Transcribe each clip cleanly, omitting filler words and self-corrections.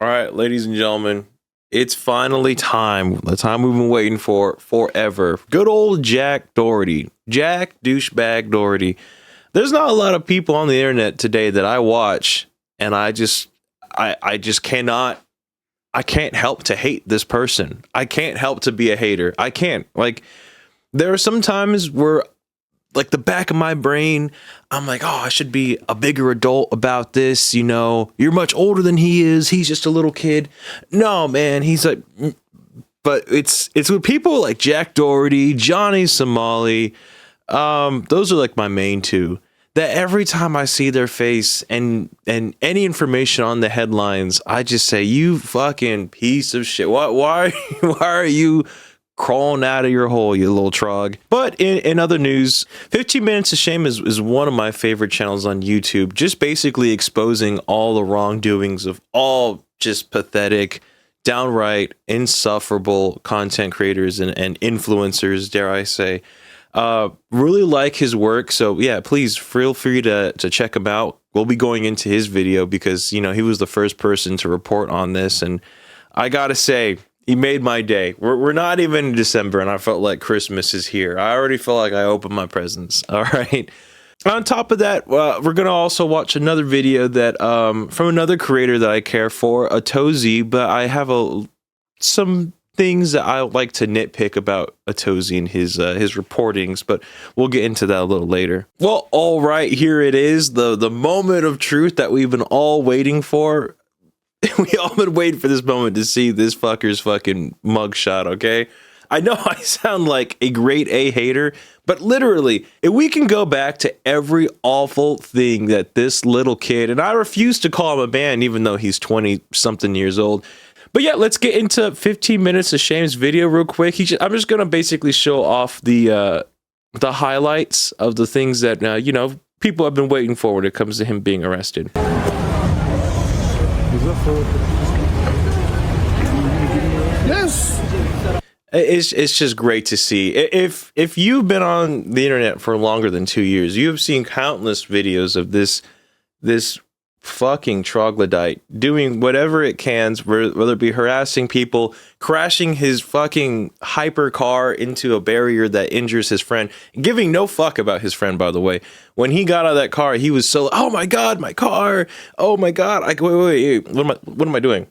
All right, ladies and gentlemen, it's finally time. The time we've been waiting for forever. Good old Jack Doherty. Jack douchebag Doherty. There's not a lot of people on the internet today that I watch, and I just cannot. I can't help to hate this person. I can't help to be a hater. I can't. Like, there are some times where, like, the back of my brain, I'm like, oh, I should be a bigger adult about this. You know, you're much older than he is. He's just a little kid. No, man, he's like, but it's with people like Jack Doherty, Johnny Somali. Those are like my main two. That every time I see their face and any information on the headlines, I just say, you fucking piece of shit. Why are you crawling out of your hole, you little trog? But in other news, 15 Minutes of Shame is one of my favorite channels on YouTube, just basically exposing all the wrongdoings of all just pathetic, downright insufferable content creators and influencers, dare I say. Really like his work, so yeah, please feel free to check him out. We'll be going into his video because, you know, he was the first person to report on this, and I gotta say, he made my day. We're not even in December, and I felt like Christmas is here. I already felt like I opened my presents. All right. On top of that, we're gonna also watch another video that from another creator that I care for, Atozy, but I have some things that I like to nitpick about Atozy and his reportings, but we'll get into that a little later. Well, all right, here it is, the moment of truth that we've been all waiting for. We all been waiting for this moment to see this fucker's fucking mugshot, okay? I know I sound like a grade A hater, but literally, if we can go back to every awful thing that this little kid, and I refuse to call him a man even though he's 20-something years old. But yeah, let's get into 15 Minutes of Shame's video real quick. I'm just gonna basically show off the highlights of the things that you know, people have been waiting for when it comes to him being arrested. Yes. It's just great to see. If you've been on the internet for longer than 2 years, you have seen countless videos of this fucking troglodyte doing whatever it can, whether it be harassing people, crashing his fucking hyper car into a barrier that injures his friend, giving no fuck about his friend, by the way. When he got out of that car, he was so, oh my god, my car, oh my god, wait, what am I doing?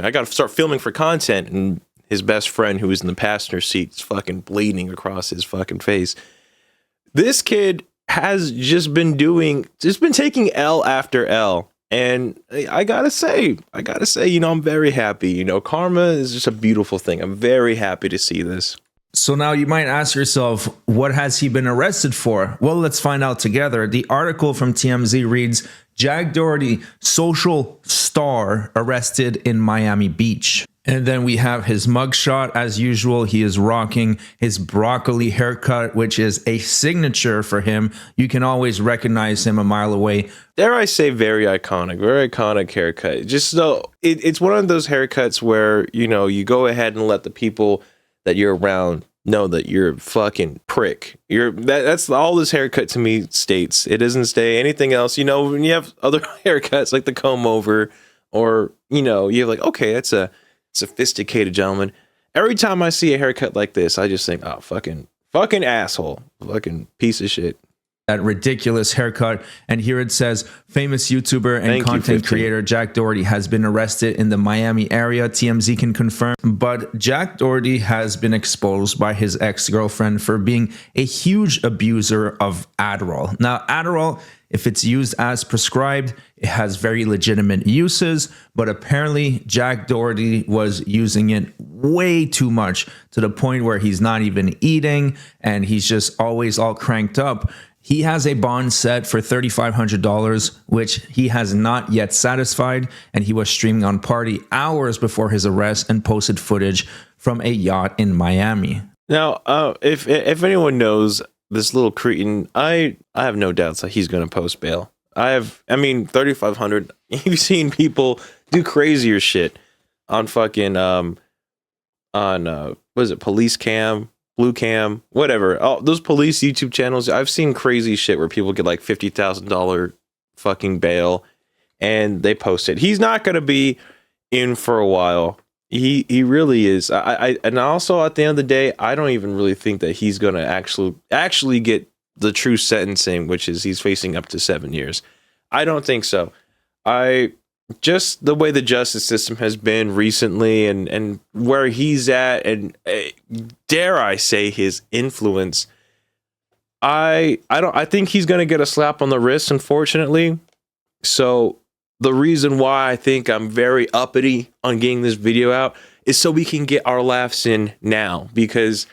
I gotta start filming for content. And his best friend, who was in the passenger seat, is fucking bleeding across his fucking face. This kid has just been taking L after L, and I gotta say, you know, I'm very happy. You know, karma is just a beautiful thing. I'm very happy to see this. So now you might ask yourself, what has he been arrested for? Well, let's find out together. The article from TMZ reads, Jack Doherty, social star, arrested in Miami Beach. And then we have his mugshot. As usual, he is rocking his broccoli haircut, which is a signature for him. You can always recognize him a mile away. Dare I say, very iconic haircut. Just so it's one of those haircuts where, you know, you go ahead and let the people that you're around know that you're a fucking prick. That's all this haircut to me states. It doesn't say anything else. You know, when you have other haircuts like the comb over, or, you know, you're like, okay, that's a sophisticated gentleman. Every time I see a haircut like this, I just think, oh, fucking asshole, fucking piece of shit. That ridiculous haircut. And here it says, famous YouTuber and content creator Jack Doherty has been arrested in the Miami area. TMZ can confirm. But Jack Doherty has been exposed by his ex-girlfriend for being a huge abuser of Adderall. Now, Adderall, if it's used as prescribed, it has very legitimate uses, but apparently Jack Doherty was using it way too much, to the point where he's not even eating and he's just always all cranked up. He has a bond set for $3,500, which he has not yet satisfied, and he was streaming on Party hours before his arrest and posted footage from a yacht in Miami. Now, if anyone knows this little cretin, I have no doubts that he's going to post bail. I mean, $3,500. You've seen people do crazier shit on fucking what is it, Police Cam, Blue Cam, whatever. All those police YouTube channels. I've seen crazy shit where people get like $50,000 fucking bail, and they post it. He's not going to be in for a while. He really is. And also at the end of the day, I don't even really think that he's going to actually get the true sentencing, which is he's facing up to 7 years. I don't think so. Just the way the justice system has been recently and where he's at, and dare I say his influence, I think he's going to get a slap on the wrist, unfortunately. So the reason why I think I'm very uppity on getting this video out is so we can get our laughs in now. Because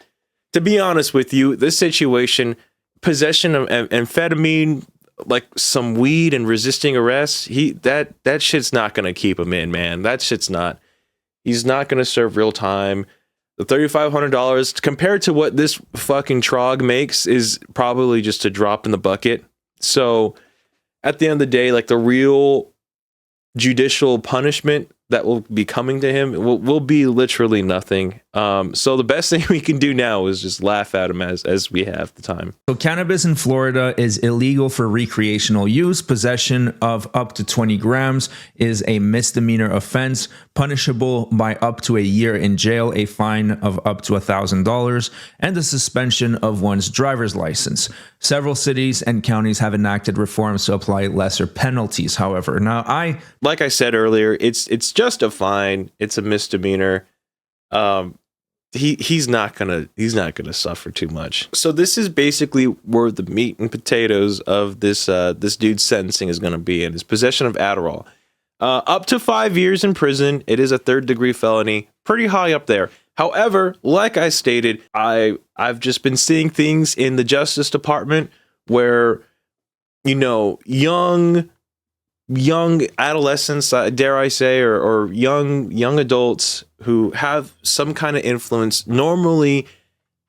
to be honest with you, this situation, possession of amphetamine, like some weed, and resisting arrest, that shit's not gonna keep him in, man. That shit's not. He's not gonna serve real time. The $3,500 compared to what this fucking trog makes is probably just a drop in the bucket. So at the end of the day, like, the real judicial punishment that will be coming to him will be literally nothing. So the best thing we can do now is just laugh at him as we have the time. So cannabis in Florida is illegal for recreational use. Possession of up to 20 grams is a misdemeanor offense, punishable by up to a year in jail, a fine of up to $1,000, and the suspension of one's driver's license. Several cities and counties have enacted reforms to apply lesser penalties. However, now like I said earlier, it's just a fine. It's a misdemeanor. He's not gonna suffer too much. So this is basically where the meat and potatoes of this dude's sentencing is gonna be in. His possession of Adderall, up to 5 years in prison. It is a 3rd-degree felony, pretty high up there. However, like I stated, I've just been seeing things in the Justice Department where, you know, young adolescents, dare I say, or young adults who have some kind of influence normally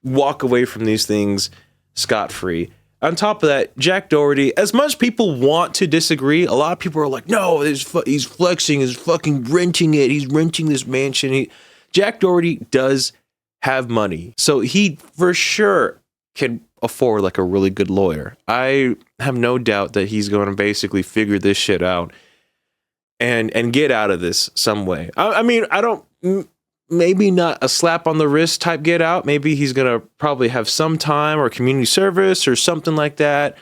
walk away from these things scot-free. On top of that, Jack Doherty, as much people want to disagree, a lot of people are like, no, he's flexing, he's fucking renting it, he's renting this mansion. Jack Doherty does have money, so he for sure can afford like a really good lawyer. I have no doubt that he's going to basically figure this shit out and get out of this some way. I mean, maybe not a slap on the wrist type get out. Maybe he's going to probably have some time or community service or something like that.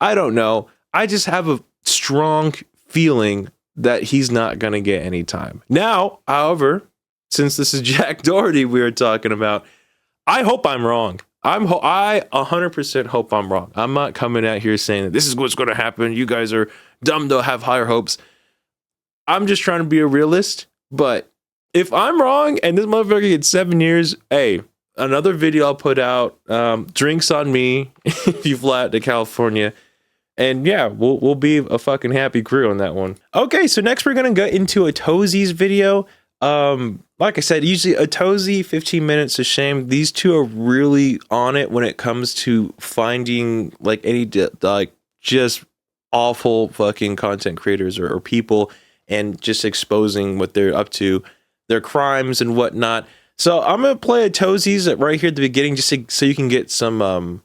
I don't know. I just have a strong feeling that he's not going to get any time. Now, however, since this is Jack Doherty we were talking about, I hope I'm wrong. I 100% hope I'm wrong. I'm not coming out here saying that this is what's going to happen. You guys are dumb to have higher hopes. I'm just trying to be a realist. But if I'm wrong and this motherfucker gets 7 years, hey, another video I'll put out. Drinks on me if you fly out to California. And yeah, we'll be a fucking happy crew on that one. Okay, so next we're going to get into a Tozy's video. Like I said, usually a Tozy, 15 minutes, a shame. These two are really on it when it comes to finding like any like just awful fucking content creators or people and just exposing what they're up to, their crimes and whatnot. So I'm gonna play a Tozy's right here at the beginning, just so you can get some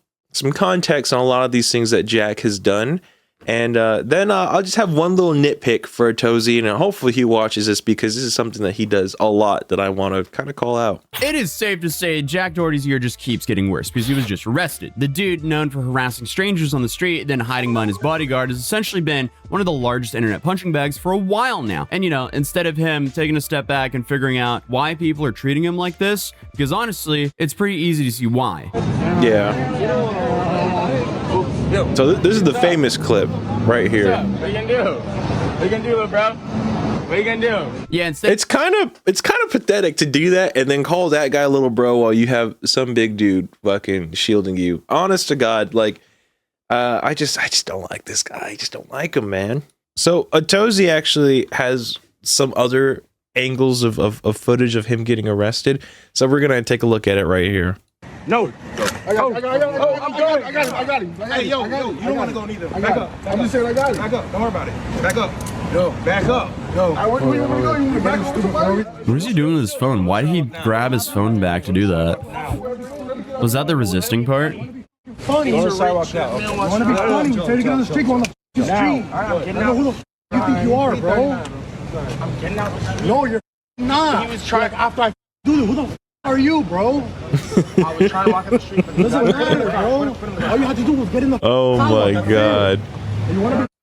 context on a lot of these things that Jack has done. And then I'll just have one little nitpick for a Tozy, and hopefully he watches this because this is something that he does a lot that I want to kind of call out. It is safe to say Jack Doherty's year just keeps getting worse because he was just arrested. The dude, known for harassing strangers on the street, then hiding behind his bodyguard, has essentially been one of the largest internet punching bags for a while now. And you know, instead of him taking a step back and figuring out why people are treating him like this, because honestly, it's pretty easy to see why. Yeah. So this is the famous clip right here. What you gonna do? What you gonna do, little bro? What you gonna do? Yeah, instead it's kind of pathetic to do that and then call that guy little bro while you have some big dude fucking shielding you. Honest to God, like I just don't like this guy. I just don't like him, man. So Tozy actually has some other angles of footage of him getting arrested. So we're gonna take a look at it right here. No. I got him. Hey, yo, you don't want to go neither. Back up. I'm just saying I got him. Back up. Don't worry about it. Back up. Yo, back up. Yo. Where you want to go? You want to back up with somebody? What is he doing with his phone? Why did he grab his phone back to do that? Was that the resisting part? Funny. On the sidewalk now. You want to be funny? You try to get on the street. Go on the street. I don't know who the you think you are, bro. I'm getting out. No, you're Nah. He was trying after I dude, who the f are you, bro? I was trying to walk in the street. Doesn't matter, bro. All you had to do was get in the Oh my god.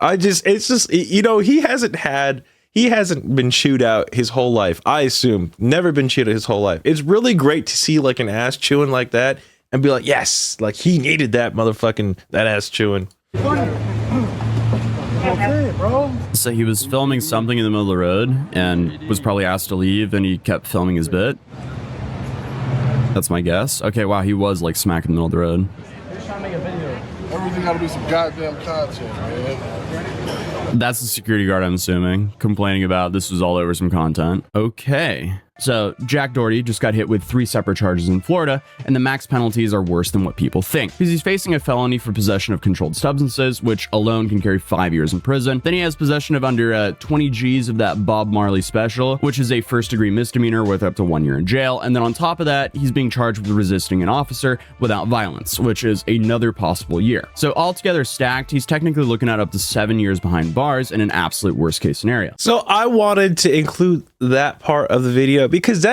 It's just, you know, he hasn't been chewed out his whole life. I assume never been chewed out his whole life. It's really great to see like an ass chewing like that and be like, yes, like he needed that that ass chewing. Okay, bro. So he was filming something in the middle of the road and was probably asked to leave, and he kept filming his bit. That's my guess. Okay, wow, he was like smack in the middle of the road. Everything gotta be some goddamn content, man. That's the security guard, I'm assuming, complaining about this was all over some content. Okay. So Jack Doherty just got hit with 3 separate charges in Florida, and the max penalties are worse than what people think, because he's facing a felony for possession of controlled substances, which alone can carry 5 years in prison. Then he has possession of under 20 G's of that Bob Marley special, which is a first-degree misdemeanor with up to 1 year in jail. And then on top of that, he's being charged with resisting an officer without violence, which is another possible year. So altogether stacked, he's technically looking at up to 7 years behind bars in an absolute worst-case scenario. So I wanted to include that part of the video because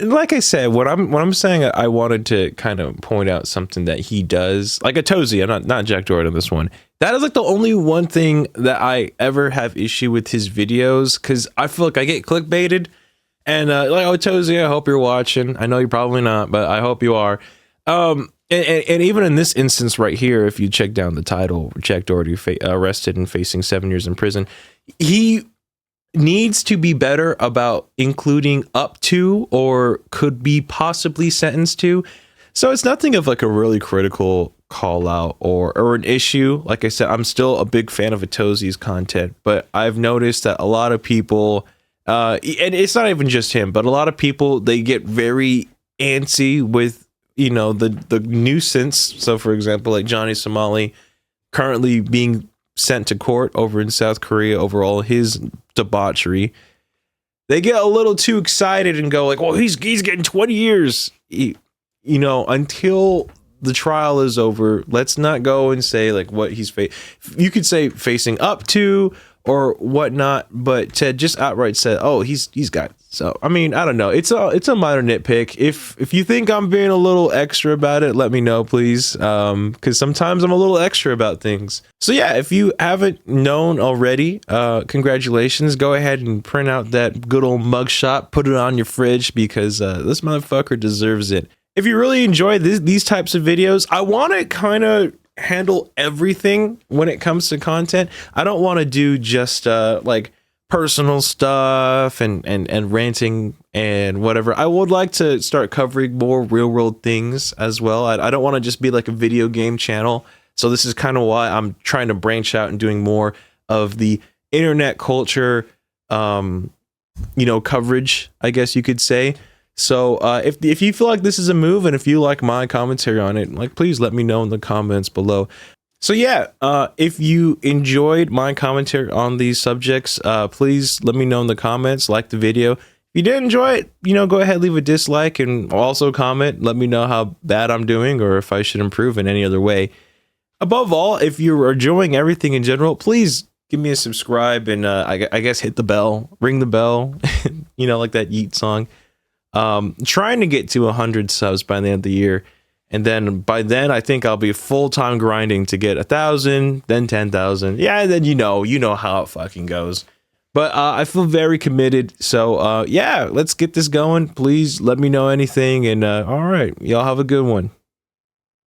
like I said, when I'm saying I wanted to kind of point out something that he does, like a Tozy, I'm not Jack Doherty on this one. That is like the only one thing that I ever have issue with his videos, because I feel like I get clickbaited, and like, oh, Tozy, I hope you're watching. I know you're probably not, but I hope you are. And even in this instance right here, if you check down the title, Jack Doherty arrested and facing 7 years in prison, he needs to be better about including up to or could be possibly sentenced to. So it's nothing of like a really critical call out or an issue. Like I said, I'm still a big fan of Atozy's content, but I've noticed that a lot of people, and it's not even just him, but a lot of people, they get very antsy with, you know, the nuisance. So for example, like Johnny Somali currently being sent to court over in South Korea over all his debauchery. They get a little too excited and go like, well, he's getting 20 years. You know, until the trial is over, let's not go and say like what he's you could say facing up to or whatnot, but Ted just outright said, oh, he's got. So I mean, I don't know, it's a minor nitpick. If you think I'm being a little extra about it, let me know, please, because sometimes I'm a little extra about things. So yeah, if you haven't known already, congratulations. Go ahead and print out that good old mugshot, put it on your fridge, because this motherfucker deserves it. If you really enjoy these types of videos, I want to kind of handle everything when it comes to content. I don't want to do just like personal stuff and ranting and whatever. I would like to start covering more real world things as well. I don't want to just be like a video game channel. So this is kind of why I'm trying to branch out and doing more of the internet culture, you know, coverage, I guess you could say. So if you feel like this is a move, and if you like my commentary on it, like, please let me know in the comments below. So yeah, if you enjoyed my commentary on these subjects, please let me know in the comments, like the video. If you did enjoy it, you know, go ahead, leave a dislike, and also comment. Let me know how bad I'm doing or if I should improve in any other way. Above all, if you're enjoying everything in general, please give me a subscribe and I guess hit the bell, ring the bell, you know, like that Yeet song. Trying to get to 100 subs by the end of the year, and then by then I think I'll be full-time grinding to get 1,000, then 10,000. Yeah, and then you know how it fucking goes. But I feel very committed. So yeah, let's get this going. Please let me know anything, and all right, y'all have a good one.